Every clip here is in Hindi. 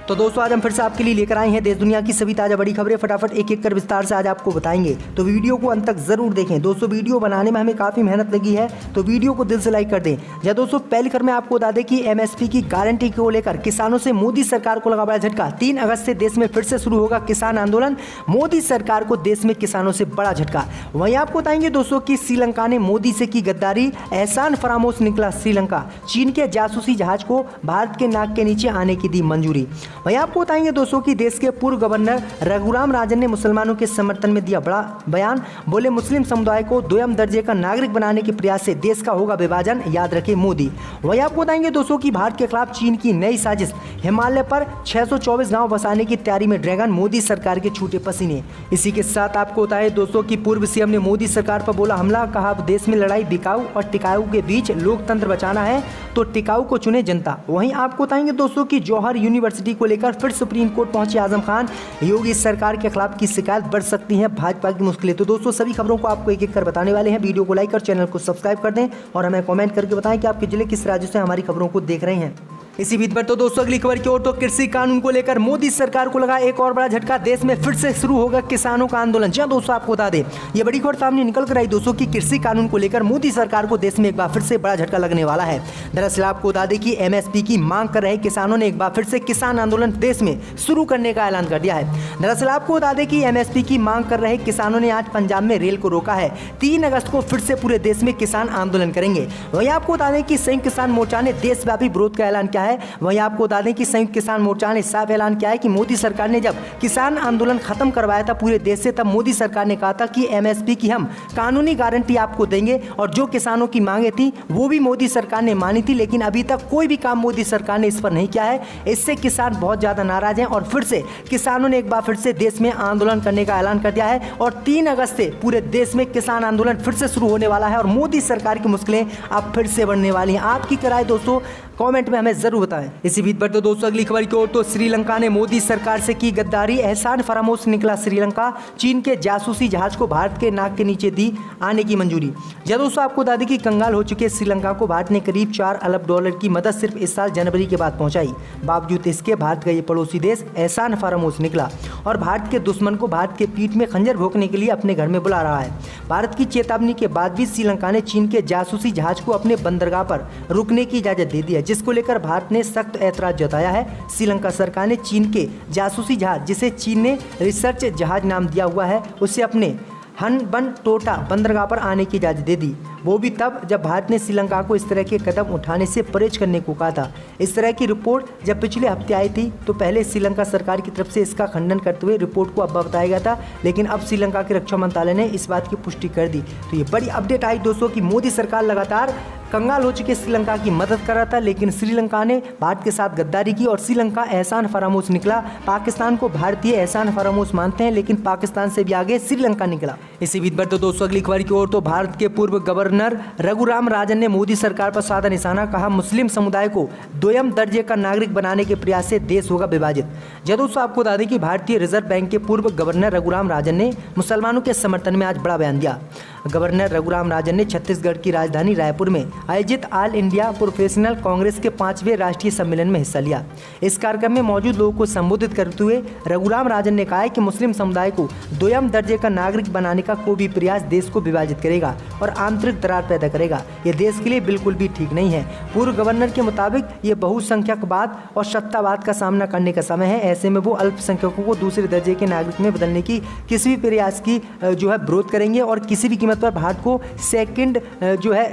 तो दोस्तों आज हम फिर से आपके लिए लेकर आए हैं देश दुनिया की सभी ताज़ा बड़ी खबरें। फटाफट एक एक कर विस्तार से आज आपको बताएंगे, तो वीडियो को अंत तक जरूर देखें। दोस्तों वीडियो बनाने में हमें काफ़ी मेहनत लगी है, तो वीडियो को दिल से लाइक कर दें। या दोस्तों पहली खबर में आपको बता दें कि एमएसपी की गारंटी को लेकर किसानों से मोदी सरकार को लगा बड़ा झटका। 3 अगस्त से देश में फिर से शुरू होगा किसान आंदोलन, मोदी सरकार को देश में किसानों से बड़ा झटका। वहीं आपको बताएंगे दोस्तों कि श्रीलंका ने मोदी से की गद्दारी, एहसान फरामोश निकला श्रीलंका, चीन के जासूसी जहाज को भारत के नाक के नीचे आने की दी मंजूरी। वहीं आपको बताएंगे दोस्तों कि देश के पूर्व गवर्नर रघुराम राजन ने मुसलमानों के समर्थन में दिया बड़ा बयान। बोले मुस्लिम समुदाय को दोयम दर्जे का नागरिक बनाने के प्रयास से देश का होगा विभाजन, याद रखे मोदी। वहीं आपको बताएंगे दोस्तों कि भारत के खिलाफ चीन की नई साजिश, हिमालय पर 624 गांव बसाने की तैयारी में ड्रैगन, मोदी सरकार के छूटे पसीने। इसी के साथ आपको बताएं दोस्तों कि पूर्व सीएम ने मोदी सरकार पर बोला हमला, कहा देश में लड़ाई बिकाऊ और टिकाऊ के बीच, लोकतंत्र बचाना है तो टिकाऊ को चुने जनता। वहीं आपको बताएंगे दोस्तों कि जौहर यूनिवर्सिटी को लेकर फिर सुप्रीम कोर्ट पहुंचे आजम खान, योगी सरकार के खिलाफ की शिकायत, बढ़ सकती है भाजपा की मुश्किलें। तो दोस्तों सभी खबरों को आपको एक एक कर बताने वाले हैं। वीडियो को लाइक और चैनल को सब्सक्राइब कर दें और हमें कमेंट करके बताएं कि आपके जिले किस राज्य से हमारी खबरों को देख रहे हैं। इसी बीच पर तो दोस्तों अगली खबर की ओर, तो कृषि कानून को लेकर मोदी सरकार को लगा एक और बड़ा झटका, देश में फिर से शुरू होगा किसानों का आंदोलन। जी दोस्तों आपको बता दें ये बड़ी खबर सामने निकल कर आई दोस्तों कि कृषि कानून को लेकर मोदी सरकार को देश में एक बार फिर से बड़ा झटका लगने वाला है। दरअसल आपको बता दें कि एमएसपी की मांग कर रहे किसानों ने एक बार फिर से किसान आंदोलन देश में शुरू करने का ऐलान कर दिया है। दरअसल आपको बता दें कि एमएसपी की मांग कर रहे किसानों ने आज पंजाब में रेल को रोका है। 3 अगस्त को फिर से पूरे देश में किसान आंदोलन करेंगे। वहीं आपको बता दें कि संयुक्त किसान मोर्चा ने देशव्यापी विरोध का ऐलान किया है। वहीं आपको बता दें कि संयुक्त किसान मोर्चा ने साफ ऐलान किया है कि मोदी सरकार ने जब किसान आंदोलन खत्म करवाया था पूरे देश से, तब मोदी सरकार ने कहा था कि एमएसपी की हम कानूनी गारंटी आपको देंगे, और जो किसानों की मांगे थी वो भी मोदी सरकार ने मानी थी, लेकिन अभी तक कोई भी काम मोदी सरकार ने इस पर नहीं किया है। इससे किसान बहुत ज्यादा नाराज हैं और फिर से किसानों ने एक बार फिर से देश में आंदोलन करने का ऐलान कर दिया है और 3 अगस्त से पूरे देश में किसान आंदोलन फिर से शुरू होने वाला है और मोदी सरकार की मुश्किलें अब फिर से बढ़ने वाली हैं। आपकी क्या राय दोस्तों कमेंट में हमें जरूर बताएं। इसी बीच पर तो दोस्तों अगली खबर की ओर, तो श्रीलंका ने मोदी सरकार से की गद्दारी, एहसान फरामोश निकला श्रीलंका, चीन के जासूसी जहाज को भारत के नाक के नीचे दी आने की मंजूरी। जब दोस्तों आपको बता दें कि कंगाल हो चुके श्रीलंका को भारत ने करीब $4 अरब की मदद सिर्फ इस साल जनवरी के बाद पहुंचाई। बावजूद इसके भारत का ये पड़ोसी देश एहसान फरामोश निकला और भारत के दुश्मन को भारत के पीठ में खंजर भोंकने के लिए अपने घर में बुला रहा है। भारत की चेतावनी के बाद भी श्रीलंका ने चीन के जासूसी जहाज को अपने बंदरगाह पर रुकने की इजाजत दे दी है, जिसको लेकर भारत ने सख्त ऐतराज जताया है। श्रीलंका सरकार ने चीन के जासूसी जहाज, जिसे चीन ने रिसर्च जहाज नाम दिया हुआ है, उसे अपने हनबनटोटा बंदरगाह पर आने की इजाजत दे दी, वो भी तब जब भारत ने श्रीलंका को इस तरह के कदम उठाने से परहेज करने को कहा था। इस तरह की रिपोर्ट जब पिछले हफ्ते आई थी तो पहले श्रीलंका सरकार की तरफ से इसका खंडन करते हुए रिपोर्ट को अफवाह बताया गया था, लेकिन अब श्रीलंका के रक्षा मंत्रालय ने इस बात की पुष्टि कर दी। तो ये बड़ी अपडेट आई दोस्तों कि मोदी सरकार लगातार कंगाल हो चुके श्रीलंका की मदद कर रहा था, लेकिन श्रीलंका ने भारत के साथ गद्दारी की और श्रीलंका एहसान फरामोश निकला। पाकिस्तान को भारतीय एहसान फरामोश मानते हैं, लेकिन पाकिस्तान से भी आगे श्रीलंका निकला। इसी बीच पर तो दोस्तों अगली खबर की ओर, तो भारत के पूर्व गवर्नर रघुराम राजन ने मोदी सरकार पर साधा निशाना, कहा मुस्लिम समुदाय को दोयम दर्जे का नागरिक बनाने के प्रयास से देश होगा विभाजित। जब दोस्तों आपको बता दें कि भारतीय रिजर्व बैंक के पूर्व गवर्नर रघुराम राजन ने मुसलमानों के समर्थन में आज बड़ा बयान दिया। गवर्नर रघुराम राजन ने छत्तीसगढ़ की राजधानी रायपुर में आयोजित ऑल इंडिया प्रोफेशनल कांग्रेस के 5वें राष्ट्रीय सम्मेलन में हिस्सा लिया। इस कार्यक्रम में मौजूद लोगों को संबोधित करते हुए रघुराम राजन ने कहा कि मुस्लिम समुदाय को दोयम दर्जे का नागरिक बनाने का कोई भी प्रयास देश को विभाजित करेगा और आंतरिक दरार पैदा करेगा। ये देश के लिए बिल्कुल भी ठीक नहीं है। पूर्व गवर्नर के मुताबिक ये बहुसंख्यकवाद और सत्तावाद का सामना करने का समय है। ऐसे में वो अल्पसंख्यकों को दूसरे दर्जे के नागरिक में बदलने की किसी भी प्रयास की विरोध करेंगे और किसी भी कीमत पर भारत को सेकंड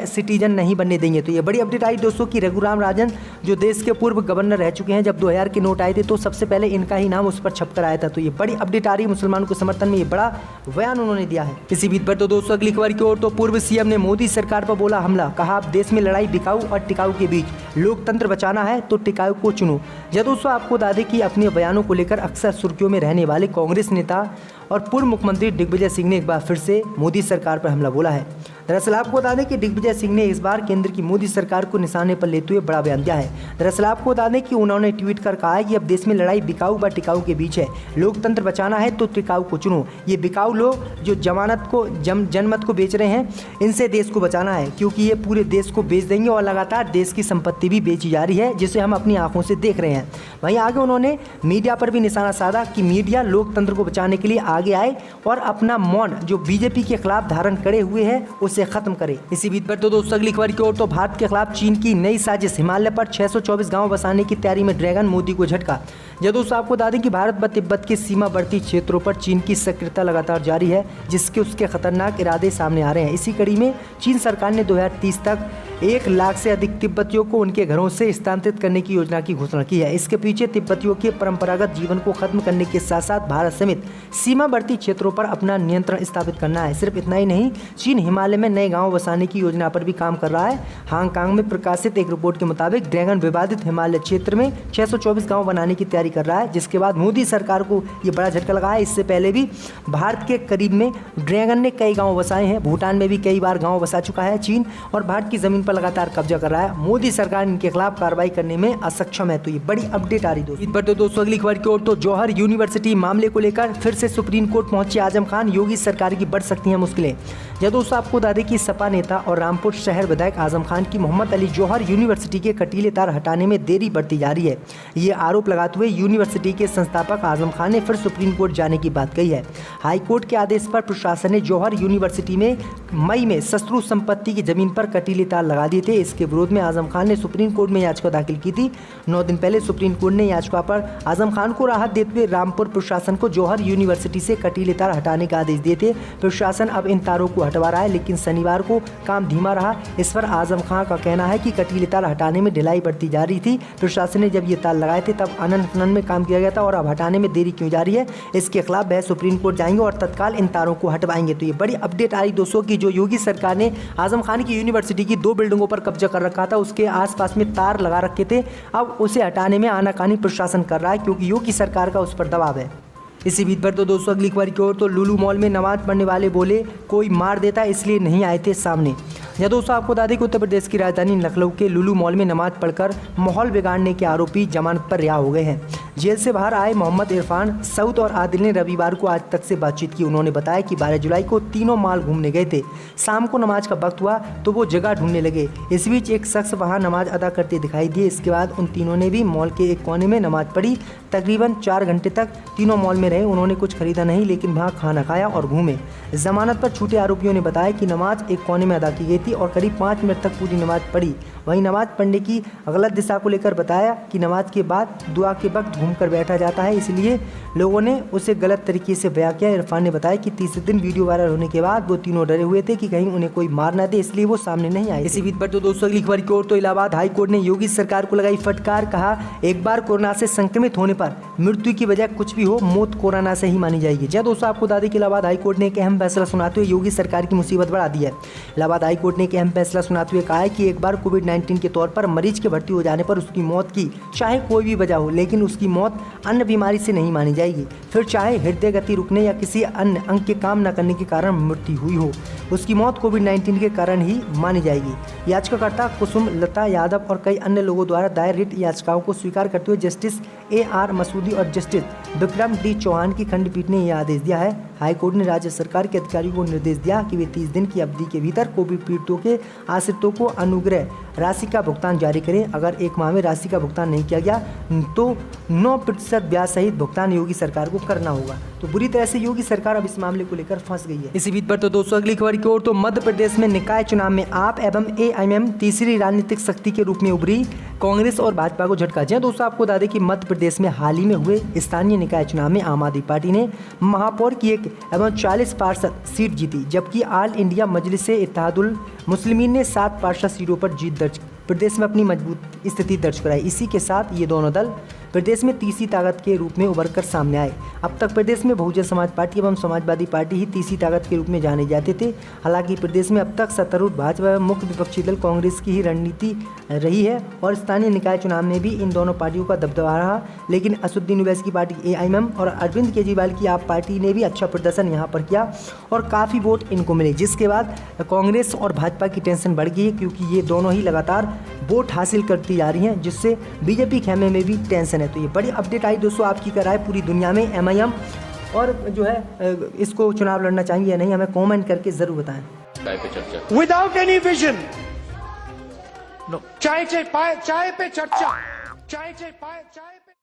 सिटीजन नहीं बनने देंगे। तो ये बड़ी अपडेट आई दोस्तों कि रघुराम राजन जो देश के पूर्व गवर्नर रह चुके हैं, जब 2000 के नोट आए थे तो सबसे पहले इनका ही नाम उस पर छपकर आया था। तो ये बड़ी अपडेट आ रही है, मुसलमानों के समर्थन में ये बड़ा बयान उन्होंने दिया है। इसी बीच पर तो दोस्तों अगली खबर की ओर, तो पूर्व सीएम ने मोदी सरकार पर बोला हमला, कहा आप देश में लड़ाई बिकाऊ और टिकाऊ के बीच, लोकतंत्र बचाना है तो टिकाऊ को चुनो। जब दोस्तों आपको बता दें कि अपने बयानों को लेकर अक्सर सुर्खियों में रहने वाले कांग्रेस नेता और पूर्व मुख्यमंत्री दिग्विजय सिंह ने एक बार फिर से मोदी सरकार पर हमला बोला है। दरअसल आपको बता दें कि दिग्विजय सिंह ने इस बार केंद्र की मोदी सरकार को निशाने पर लेते हुए बड़ा बयान दिया है। दरअसल आपको बता दें कि उन्होंने ट्वीट कर कहा है कि अब देश में लड़ाई बिकाऊ व टिकाऊ के बीच है। लोकतंत्र बचाना है तो टिकाऊ को चुनो। ये बिकाऊ लोग जो जनमत को बेच रहे हैं, इनसे देश को बचाना है, क्योंकि ये पूरे देश को बेच देंगे और लगातार देश की संपत्ति भी बेची जा रही है, जिसे हम अपनी आंखों से देख रहे हैं। वहीं आगे उन्होंने मीडिया पर भी निशाना साधा कि मीडिया लोकतंत्र को बचाने के लिए आगे आए और अपना मौन जो बीजेपी के खिलाफ धारण करे हुए है उसे खत्म करे। इसी बीच पर तो दोस्तों अगली खबर की ओर, तो भारत के खिलाफ चीन की नई साजिश, हिमालय पर 624 गांव बसाने की तैयारी में ड्रैगन, मोदी को झटका। जब दोस्तों आपको बता दें कि भारत व तिब्बत के सीमावर्ती क्षेत्रों पर चीन की सक्रियता लगातार जारी है, जिसके उसके खतरनाक इरादे सामने आ रहे हैं। इसी कड़ी में चीन सरकार ने 2030 तक 1 लाख से अधिक तिब्बतियों को उनके घरों से स्थानांतरित करने की योजना की घोषणा की है। इसके पीछे तिब्बतियों के परंपरागत जीवन को खत्म करने के साथ साथ भारत समेत सीमावर्ती क्षेत्रों पर अपना नियंत्रण स्थापित करना है। सिर्फ इतना ही नहीं, चीन हिमालय में नए गांव बसाने की योजना पर भी काम कर रहा है। हांगकांग में प्रकाशित एक रिपोर्ट के मुताबिक ड्रैगन विवादित हिमालय क्षेत्र में 624 गांव बनाने की तैयारी कर रहा है, जिसके बाद मोदी सरकार को ये बड़ा झटका लगा है। इससे पहले भी भारत के करीब में ड्रैगन ने कई गाँव बसाए हैं। भूटान में भी कई बार गाँव बसा चुका है चीन, और भारत की जमीन पर लगातार कब्जा कर रहा है। मोदी सरकार इनके खिलाफ कार्रवाई करने में असक्षम है। तो ये बड़ी अपडेट आ रही दोस्तों अगली खबर की ओर, तो जौहर यूनिवर्सिटी मामले को लेकर फिर से सुप्रीम कोर्ट पहुंचे आजम खान, योगी सरकार की बढ़ सकती हैं मुश्किलें। यह दोस्तों आपको बता दें कि सपा नेता और रामपुर शहर विधायक आजम खान की मोहम्मद अली जौहर यूनिवर्सिटी के कटीले तार हटाने में देरी बढ़ती जा रही है। ये आरोप लगाते हुए यूनिवर्सिटी के संस्थापक आजम खान ने फिर सुप्रीम कोर्ट जाने की बात कही है। हाईकोर्ट के आदेश पर प्रशासन ने जौहर यूनिवर्सिटी में मई में शत्रु संपत्ति की जमीन पर कटीले तार लगा दिए थे। इसके विरोध में आजम खान ने सुप्रीम कोर्ट में याचिका दाखिल की थी। 9 दिन पहले सुप्रीम कोर्ट ने याचिका पर आजम खान को राहत देते हुए रामपुर प्रशासन को जौहर यूनिवर्सिटी से कटीले तार हटाने का आदेश दिए थे। प्रशासन अब इन तारों को हटवा रहा है, लेकिन शनिवार को काम धीमा रहा। इस पर आजम खान का कहना है कि कटीले तार हटाने में ढिलाई बढ़ती जा रही थी। प्रशासन ने जब ये तार लगाए थे तब अनंत फनन में काम किया गया था, और अब हटाने में देरी क्यों जा रही है, इसके खिलाफ वह सुप्रीम कोर्ट जाएंगे और तत्काल इन तारों को हटवाएंगे। तो ये बड़ी अपडेट आई दोस्तों की जो योगी सरकार ने आजम खान की यूनिवर्सिटी की 2 बिल्डिंगों पर कब्जा कर रखा था, उसके आसपास में तार लगा रखे थे। अब उसे हटाने में आनाकानी प्रशासन कर रहा है, क्योंकि योगी सरकार का उस पर दबाव है। इसी बीच पर तो दोस्तों अगली खबर की ओर, तो लुलु मॉल में नमाज पढ़ने वाले बोले कोई मार देता इसलिए नहीं आए थे सामने। यह दोस्तों आपको बता दें कि उत्तर प्रदेश की राजधानी लखनऊ के लुलु मॉल में नमाज पढ़कर माहौल बिगाड़ने के आरोपी जमानत पर रिहा हो गए हैं। जेल से बाहर आए मोहम्मद इरफान, सऊद और आदिल ने रविवार को आज तक से बातचीत की। उन्होंने बताया कि 12 जुलाई को तीनों मॉल घूमने गए थे। शाम को नमाज का वक्त हुआ तो वो जगह ढूंढने लगे। इस बीच एक शख्स वहां नमाज अदा करते दिखाई दिए। इसके बाद उन तीनों ने भी मॉल के एक कोने में नमाज पढ़ी। तकरीबन 4 घंटे तक तीनों मॉल में रहे। उन्होंने कुछ खरीदा नहीं, लेकिन वहाँ खाना खाया और घूमे। जमानत पर छूटे आरोपियों ने बताया कि नमाज एक कोने में अदा की गई थी और करीब 5 मिनट तक पूरी नमाज पढ़ी। वहीं नमाज पढ़ने की गलत दिशा को लेकर बताया कि नमाज के बाद दुआ के वक्त घूमकर बैठा जाता है, इसलिए लोगों ने उसे गलत तरीके से बयां किया। इरफान ने बताया कि तीसरे दिन वीडियो वायरल होने के बाद वो तीनों डरे हुए थे कि कहीं उन्हें कोई मार ना दे, इसलिए वो सामने नहीं आए। इसी बीच पर तो दोस्तों अगली खबर की ओर, तो इलाहाबाद हाई कोर्ट ने योगी सरकार को लगाई फटकार। कहा एक बार कोरोना से संक्रमित होने पर मृत्यु की वजह कुछ भी हो, मौत कोरोना से ही मानी जाएगी। जय दोस्तों आपको बता दें कि इलाहाबाद हाई कोर्ट ने एक अहम फैसला सुनाते हुए योगी सरकार की मुसीबत बढ़ा दी है। इलाहाबाद हाई कोर्ट ने एक अहम फैसला सुनाते हुए कहा है कि एक बार कोविड-19 के तौर पर मरीज के भर्ती हो जाने पर उसकी मौत की चाहे कोई भी वजह हो, लेकिन उसकी मौत अन्य बीमारी से नहीं मानी जाएगी। फिर चाहे हृदय गति रुकने या किसी अन्य अंग के काम न करने के कारण मृत्यु हुई हो, उसकी मौत कोविड-19 के कारण ही मानी जाएगी। याचिकाकर्ता कुसुम लता यादव और कई अन्य लोगों द्वारा दायर रिट याचिकाओं को स्वीकार करते हुए जस्टिस AR मसूदी और जस्टिस विक्रम D चौहान की खंडपीठ ने यह आदेश दिया है। हाईकोर्ट ने राज्य सरकार के अधिकारियों को निर्देश दिया कि वे 30 दिन की अवधि के भीतर कोविड पीड़ितों के आश्रितों को अनुग्रह राशि का भुगतान जारी करें। अगर एक माह में राशि का भुगतान नहीं किया गया तो 9% ब्याज सहित भुगतान योगी सरकार को करना होगा। तो बुरी तरह से योगी सरकार अब इस मामले को लेकर फंस गई है। इसी बीच पर तो दोस्तों अगली खबर की ओर, तो मध्य प्रदेश में निकाय चुनाव में आप एवं AIM तीसरी राजनीतिक शक्ति के रूप में उभरी। कांग्रेस और भाजपा को झटका। जय दोस्तों आपको बता दें कि मध्य प्रदेश में हाल ही में हुए स्थानीय निकाय चुनाव में आम आदमी पार्टी ने महापौर की 1 एवं 40 पार्षद सीट जीती, जबकि ऑल इंडिया मजलिस इत्तेहादुल मुस्लिमीन ने 7 पार्षद सीटों पर जीत दर्ज प्रदेश में अपनी मजबूत स्थिति दर्ज कराई। इसी के साथ ये दोनों दल प्रदेश में तीसरी ताकत के रूप में उभर कर सामने आए। अब तक प्रदेश में बहुजन समाज पार्टी एवं समाजवादी पार्टी ही तीसरी ताकत के रूप में जाने जाते थे। हालांकि प्रदेश में अब तक सत्तारूढ़ भाजपा एवं मुख्य विपक्षी दल कांग्रेस की ही रणनीति रही है और स्थानीय निकाय चुनाव में भी इन दोनों पार्टियों का दबदबा रहा। लेकिन असदुद्दीन ओवैसी की पार्टी AIM और अरविंद केजरीवाल की आप पार्टी ने भी अच्छा प्रदर्शन यहाँ पर किया और काफ़ी वोट इनको मिले, जिसके बाद कांग्रेस और भाजपा की टेंशन बढ़ गई है, क्योंकि ये दोनों ही लगातार वोट हासिल करती जा रही हैं, जिससे बीजेपी खेमे में भी टेंशन है। तो ये बड़ी अपडेट आई दोस्तों। आपकी क्या राय पूरी दुनिया में MIM और जो है इसको चुनाव लड़ना चाहिए या नहीं, हमें कमेंट करके ज़रूर बताएं। विदाउट एनी विजन, चाय पे चर्चा, चाय पे